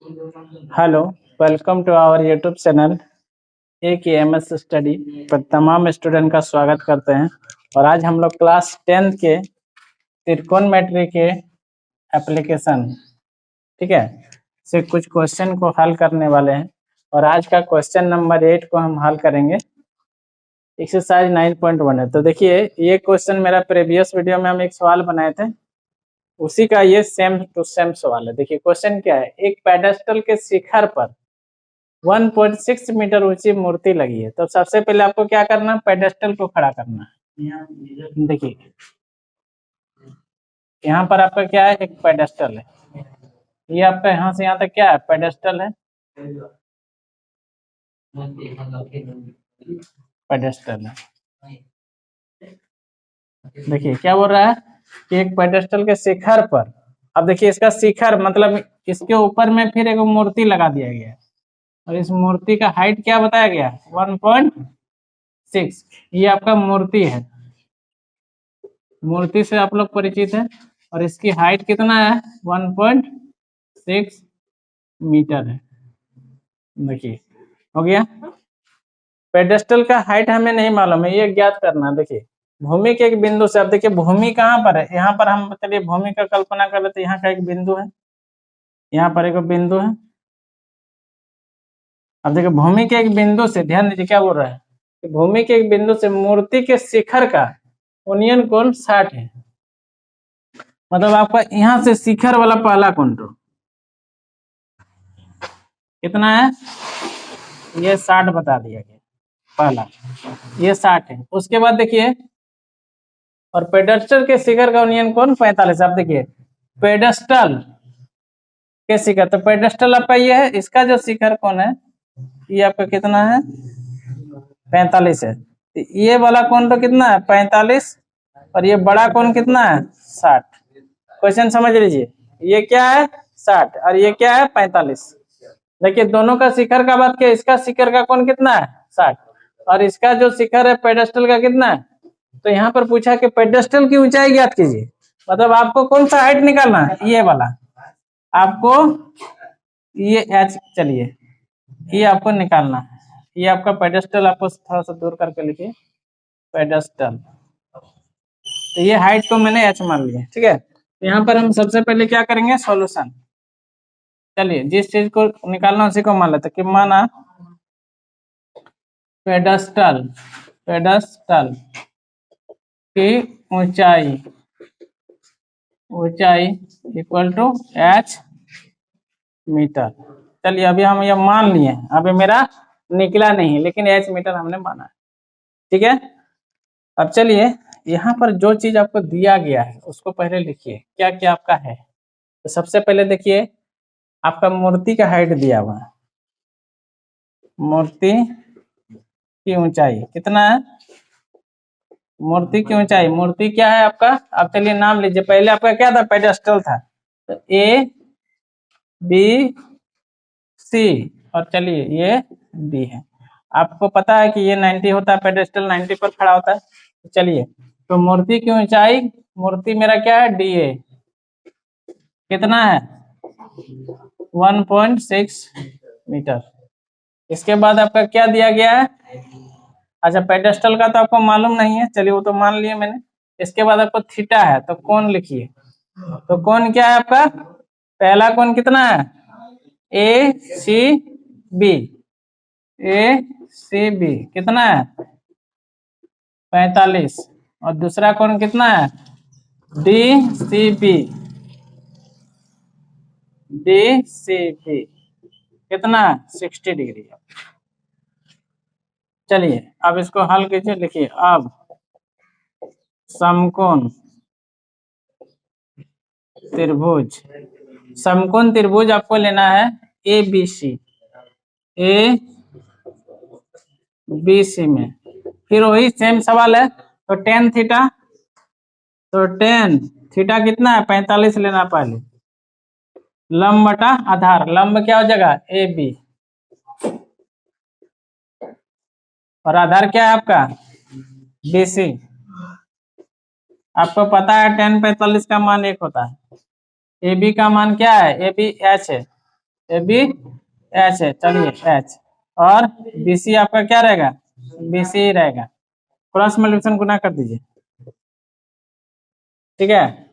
Hello, welcome to our YouTube channel AKMS study पर तमाम student का स्वागत करते हैं। और आज हम लोग क्लास 10th के त्रिकोणमिति के एप्लीकेशन, ठीक है, से कुछ क्वेश्चन को हल करने वाले हैं। और आज का क्वेश्चन नंबर 8 को हम हल करेंगे। एक्सरसाइज 9.1 है। तो देखिए, ये क्वेश्चन मेरा प्रीवियस वीडियो में हम एक सवाल बनाए थे, उसी का ये सेम टू सेम सवाल है। देखिए क्वेश्चन क्या है, एक पेडेस्टल के शिखर पर 1.6 मीटर ऊंची मूर्ति लगी है। तो सबसे पहले आपको क्या करना है, पेडेस्टल को खड़ा करना है। देखिए यहाँ पर आपका क्या है, एक पेडेस्टल है। ये आपका यहाँ से यहाँ तक क्या है, पेडेस्टल है, पेडेस्टल है। देखिए क्या बोल रहा है कि एक पेडेस्टल के शिखर पर, अब देखिए इसका शिखर मतलब इसके ऊपर में फिर एक मूर्ति लगा दिया गया है। और इस मूर्ति का हाइट क्या बताया गया, 1.6। ये आपका मूर्ति है, मूर्ति से आप लोग परिचित हैं। और इसकी हाइट कितना है, 1.6 मीटर है। देखिए हो गया। पेडेस्टल का हाइट हमें नहीं मालूम है, ये ज्ञात करना है। देखिए भूमि के एक बिंदु से, अब देखिए भूमि कहाँ पर है, यहाँ पर हम चलिए भूमि का कल्पना कर लेते हैं। यहाँ का एक बिंदु है, यहाँ पर एक बिंदु है। अब देखिए भूमि के एक बिंदु से, ध्यान दीजिए क्या बोल रहा है कि भूमि के एक बिंदु से मूर्ति के शिखर का उन्नयन कोण 60 है। मतलब आपका यहाँ से शिखर वाला पहला कोण कितना है, ये 60 बता दिया गया पहला, ये 60 है। उसके बाद देखिए, और पेडेस्टल के शिखर का उन्नयन कोण 45। अब देखिए पेडेस्टल के शिखर, तो पेडेस्टल आपका ये है, इसका जो शिखर कोण है ये आपका कितना है, 45 है। तो ये वाला कोण तो कितना है, 45। और ये बड़ा कोण कितना है, 60। क्वेश्चन समझ लीजिए, ये क्या है 60 और ये क्या है 45। देखिए दोनों का शिखर का बात किया, इसका शिखर का कोण कितना है 60 और इसका जो शिखर है पेडेस्टल का कितना है। तो यहाँ पर पूछा कि पेडेस्टल की ऊंचाई ज्ञात कीजिए, मतलब आपको कौन सा हाइट निकालना है, ये वाला आपको, ये एच, चलिए ये आपको निकालना है। ये आपका पेडेस्टल, आपको थोड़ा सा दूर करके लिखिए पेडेस्टल। तो ये हाइट को मैंने एच मान लिया, ठीक है। तो यहाँ पर हम सबसे पहले क्या करेंगे, सॉल्यूशन। चलिए जिस चीज को निकालना उसी को मान लेते, कि माना पेडेस्टल, पेडेस्टल की ऊंचाई, ऊंचाई इक्वल टू एच मीटर। चलिए अभी हम ये मान लिए, अभी मेरा निकला नहीं, लेकिन एच मीटर हमने माना है, ठीक है। अब चलिए यहाँ पर जो चीज आपको दिया गया है उसको पहले लिखिए, क्या क्या आपका है। तो सबसे पहले देखिए आपका मूर्ति का हाइट दिया हुआ है, मूर्ति की ऊंचाई कितना है, मूर्ति की ऊंचाई, मूर्ति क्या है आपका, अब चलिए नाम लीजिए। पहले आपका क्या था, पेडेस्टल था, तो ए बी सी, और चलिए ये डी है। आपको पता है कि ये 90 होता है, पेडेस्टल 90 पर खड़ा होता है। तो चलिए, तो मूर्ति की ऊंचाई, मूर्ति मेरा क्या है, डी ए कितना है, 1.6 मीटर। इसके बाद आपका क्या दिया गया है, अच्छा पेडेस्टल का तो आपको मालूम नहीं है, चलिए वो तो मान लिए मैंने। इसके बाद आपको थीटा है, तो कोण लिखिए। तो कोण क्या है आपका, पहला कोण कितना है, ए सी बी, ए सी बी कितना है 45। और दूसरा कोण कितना है, D C B, D C B कितना 60 डिग्री। चलिए अब इसको हल कीजिए, लिखिए अब समकोण त्रिभुज, समकोण त्रिभुज आपको लेना है A B C, A B C में। फिर वही सेम सवाल है, तो टेन थीटा, तो टेन थीटा कितना है 45 लेना पहले, लंब बटा आधार, लंब क्या हो जाएगा ए बी, और आधार क्या है आपका बी सी। आपको पता है टेन 45 का मान 1 होता है। ए बी का मान क्या है, ए बी एच है, ए बी एच है, चलिए एच, और बी सी आपका क्या रहेगा, बी सी रहेगा। क्रॉस मल्टीप्लिकेशन गुना कर दीजिए, ठीक है।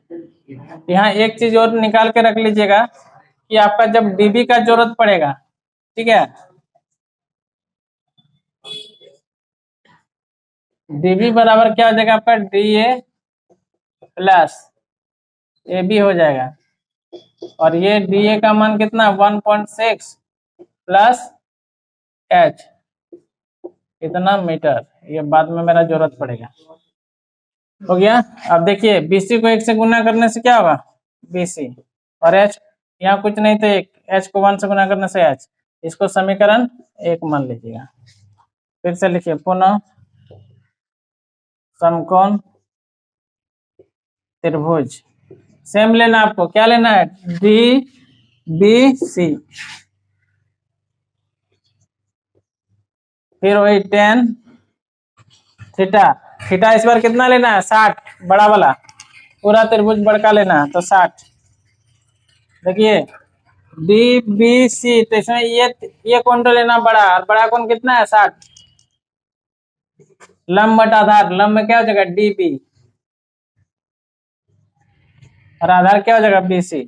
यहाँ एक चीज और निकाल के रख लीजिएगा कि आपका जब डीबी का जरूरत पड़ेगा, ठीक है, डीबी बराबर क्या हो जाएगा आपका, D A plus A B हो जाएगा, और ये डी ए का मान कितना 1.6 प्लस एच इतना मीटर, ये बाद में मेरा जरूरत पड़ेगा। हो गया। अब देखिए बीसी को 1 से गुना करने से क्या होगा, बीसी, और एच यहाँ कुछ नहीं तो एक, एच को 1 से गुना करने से एच, इसको समीकरण 1 मान लीजिएगा। फिर से लिखिए, पुनः समकोण त्रिभुज, सेम लेना आपको, क्या लेना है, डी बी सी, फिर वही tan थीटा, थीटा इस बार कितना लेना है, 60, बड़ा वाला, पूरा त्रिभुज बड़का लेना है तो 60। देखिए डी बी सी, तो इसमें ये कोण तो लेना बड़ा, और बड़ा कोण कितना है 60, लंब बटा आधार, लंब में क्या हो जाएगा डी बी, और आधार क्या हो जाएगा B C.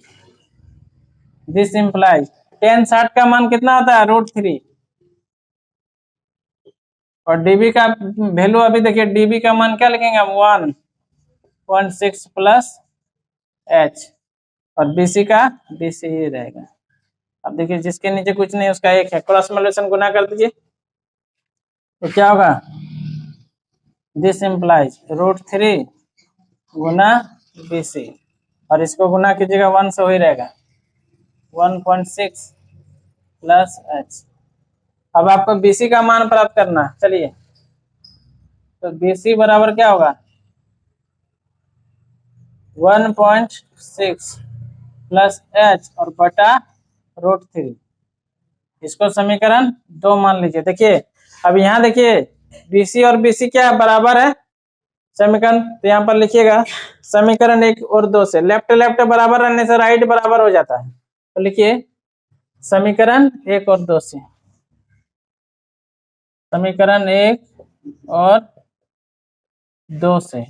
This implies tan 60 का मान कितना होता है, √3, और डीबी का वैल्यू अभी देखिए, डीबी का मान क्या लिखेंगे हम, 1.6 प्लस एच, और बीसी का बीसी ही रहेगा। अब देखिए जिसके नीचे कुछ नहीं उसका 1 है, क्रॉस मल्टीप्लिकेशन गुना कर दीजिए तो क्या होगा, दिस इंप्लाइज √3 गुना बीसी, और इसको गुना कीजिएगा 1 से, वही रहेगा 1.6 प्लस एच। अब आपको बीसी का मान प्राप्त करना, चलिए तो बीसी बराबर क्या होगा, 1.6 प्लस एच और बटा √3, इसको समीकरण 2 मान लीजिए। देखिए अब यहाँ देखिए बीसी और बीसी क्या बराबर है, समीकरण, तो यहाँ पर लिखिएगा समीकरण 1 और 2 से, लेफ्ट लेफ्ट बराबर रहने से राइट बराबर हो जाता है, तो लिखिए समीकरण 1 और 2 से, समीकरण 1 और 2 से,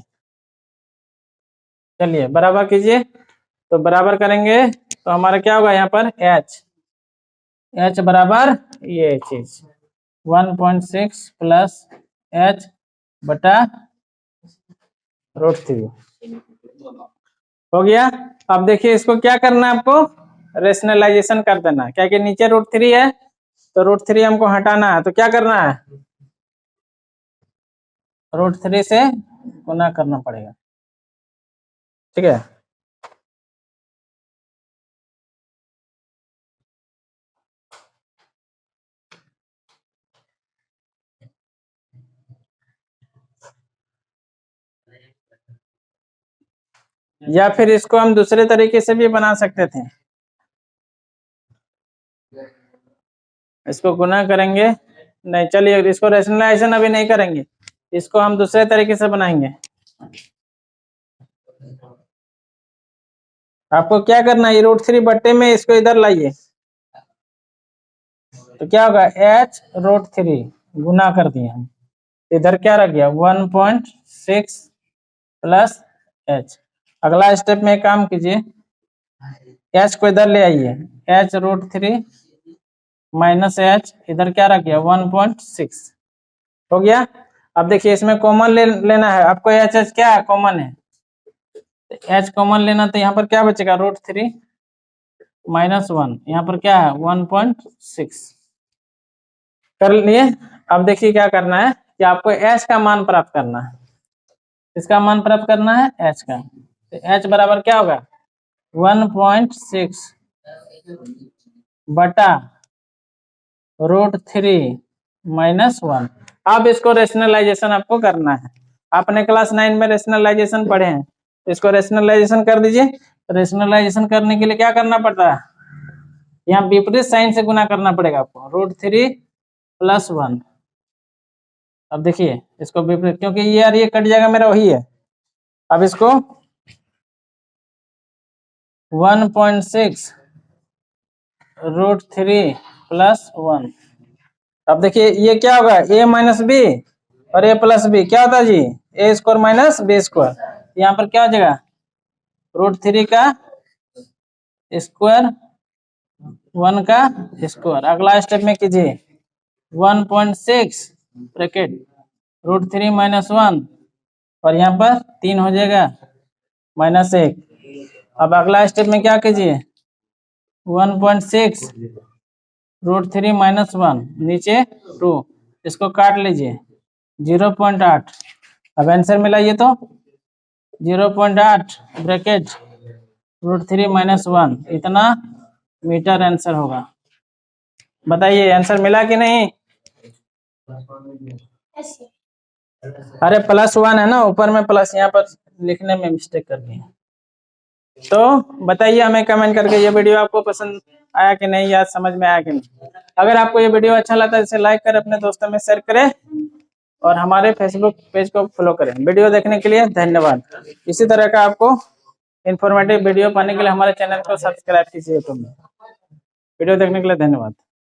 चलिए बराबर कीजिए, तो बराबर करेंगे तो हमारा क्या होगा यहाँ पर एच बराबर ये चीज 1.6 प्लस एच बटा √3 हो गया। अब देखिए इसको क्या करना है, आपको रेशनलाइजेशन कर देना, क्या कि नीचे √3 है तो √3 हमको हटाना है, तो क्या करना है, √3 से गुना करना पड़ेगा, ठीक है। या फिर इसको हम दूसरे तरीके से भी बना सकते थे, इसको गुना करेंगे, नहीं चलिए इसको रेशनलाइजेशन अभी नहीं करेंगे, इसको हम दूसरे तरीके से बनाएंगे। आपको क्या करना है, √3 बट्टे में इसको इधर लाइए, तो क्या होगा h√3 गुना कर दिए हम, इधर क्या रह गया 1.6 प्लस एच। अगला स्टेप में काम कीजिए, एच को इधर ले आइए, h√3 माइनस एच, इधर क्या रह गया 1.6 हो गया। अब देखिए इसमें कॉमन लेना है आपको, एच एच क्या है कॉमन है, एच कॉमन लेना, तो यहाँ पर क्या बचेगा √3 माइनस 1, यहाँ पर क्या है 1.6 कर लिए। अब देखिए क्या करना है कि आपको एच का मान प्राप्त करना है, इसका मान प्राप्त करना है एच का, तो एच बराबर क्या होगा 1.6 बटा √3 माइनस 1। अब इसको रेशनलाइजेशन आपको करना है, आपने क्लास 9 में रेशनलाइजेशन पढ़े हैं, तो इसको रेशनलाइजेशन कर दीजिए। रेशनलाइजेशन करने के लिए क्या करना पड़ता है, यहाँ विपरीत साइन से गुना करना पड़ेगा आपको, √3 प्लस 1। अब देखिए इसको विपरीत, क्योंकि ये यार ये कट जाएगा मेरा, वही है। अब इसको 1.6 √3 + 1। अब देखिए ये क्या होगा, a माइनस बी और a प्लस बी क्या होता है जी, a² माइनस b²। यहाँ पर क्या हो जाएगा, √3 का स्क्वायर 1 का स्क्वायर। अगला स्टेप में कीजिए 1.6 ब्रैकेट √3 - 1 और यहाँ पर 3 हो जाएगा -1। अब अगला स्टेप में क्या कीजिए 1.6 √3 - 1 नीचे 2, इसको काट लीजिए 0.8। अब आंसर मिला ये तो 0.8 ब्रैकेट √3 - 1 इतना मीटर आंसर होगा। बताइए आंसर मिला कि नहीं। अरे +1 है ना, ऊपर में प्लस, यहाँ पर लिखने में मिस्टेक कर दी है। तो बताइए हमें कमेंट करके ये वीडियो आपको पसंद आया कि नहीं, या समझ में आया कि नहीं। अगर आपको ये वीडियो अच्छा लगता है इसे लाइक करें, अपने दोस्तों में शेयर करें और हमारे फेसबुक पेज को फॉलो करें। वीडियो देखने के लिए धन्यवाद। इसी तरह का आपको इन्फॉर्मेटिव वीडियो पाने के लिए हमारे चैनल को सब्सक्राइब कीजिए। वीडियो देखने के लिए धन्यवाद।